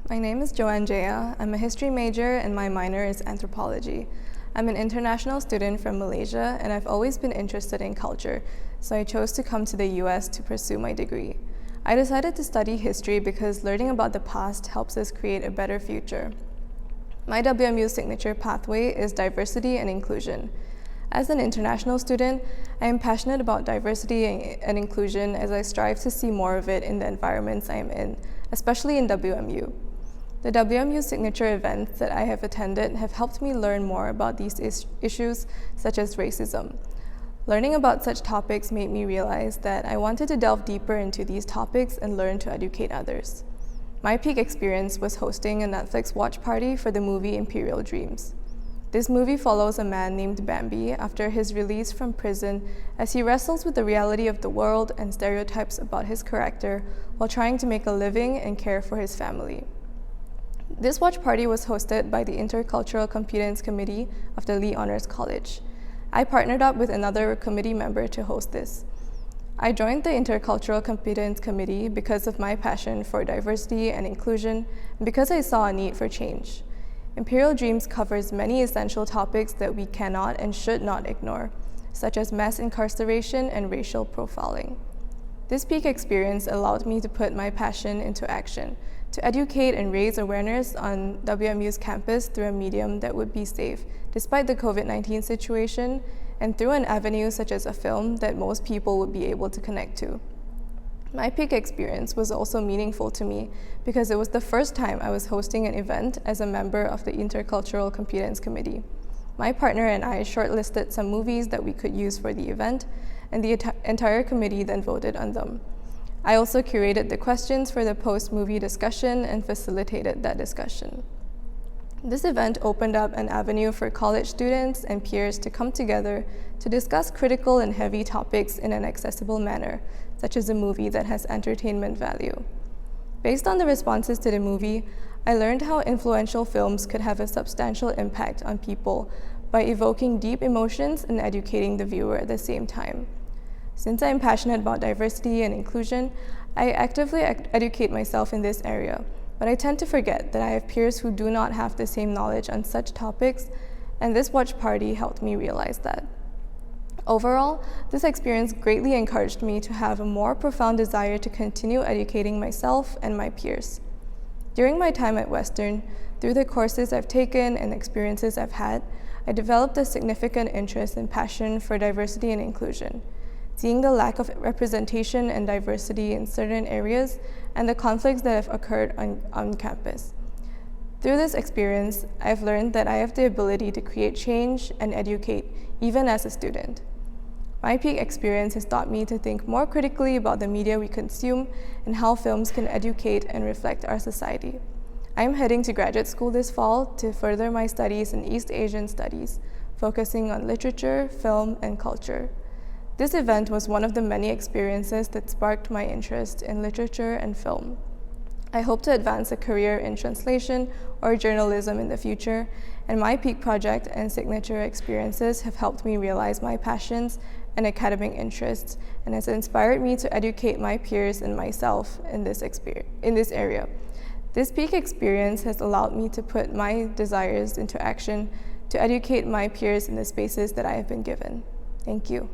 My name is Joanne Jeya. I'm a history major and my minor is anthropology. I'm an international student from Malaysia and I've always been interested in culture, so I chose to come to the US to pursue my degree. I decided to study history because learning about the past helps us create a better future. My WMU signature pathway is diversity and inclusion. As an international student, I am passionate about diversity and inclusion as I strive to see more of it in the environments I am in, especially in WMU. The WMU signature events that I have attended have helped me learn more about these issues, such as racism. Learning about such topics made me realize that I wanted to delve deeper into these topics and learn to educate others. My peak experience was hosting a Netflix watch party for the movie Imperial. This movie follows a man named Bambi after his release from prison as he wrestles with the reality of the world and stereotypes about his character while trying to make a living and care for his family. This watch party was hosted by the Intercultural Competence Committee of the Lee Honors College. I partnered up with another committee member to host this. I joined the Intercultural Competence Committee because of my passion for diversity and inclusion and because I saw a need for change. Imperial Dreams covers many essential topics that we cannot and should not ignore, such as mass incarceration and racial profiling. This peak experience allowed me to put my passion into action, to educate and raise awareness on WMU's campus through a medium that would be safe, despite the COVID-19 situation, and through an avenue such as a film that most people would be able to connect to. My peak experience was also meaningful to me because it was the first time I was hosting an event as a member of the Intercultural Competence Committee. My partner and I shortlisted some movies that we could use for the event, and the entire committee then voted on them. I also curated the questions for the post-movie discussion and facilitated that discussion. This event opened up an avenue for college students and peers to come together to discuss critical and heavy topics in an accessible manner, such as a movie that has entertainment value. Based on the responses to the movie, I learned how influential films could have a substantial impact on people by evoking deep emotions and educating the viewer at the same time. Since I am passionate about diversity and inclusion, I actively educate myself in this area, but I tend to forget that I have peers who do not have the same knowledge on such topics, and this watch party helped me realize that. Overall, this experience greatly encouraged me to have a more profound desire to continue educating myself and my peers. During my time at Western, through the courses I've taken and experiences I've had, I developed a significant interest and passion for diversity and inclusion. Seeing the lack of representation and diversity in certain areas and the conflicts that have occurred on campus. Through this experience, I've learned that I have the ability to create change and educate, even as a student. My peak experience has taught me to think more critically about the media we consume and how films can educate and reflect our society. I am heading to graduate school this fall to further my studies in East Asian studies, focusing on literature, film, and culture. This event was one of the many experiences that sparked my interest in literature and film. I hope to advance a career in translation or journalism in the future, and my peak project and signature experiences have helped me realize my passions and academic interests, and has inspired me to educate my peers and myself in this area. This peak experience has allowed me to put my desires into action to educate my peers in the spaces that I have been given. Thank you.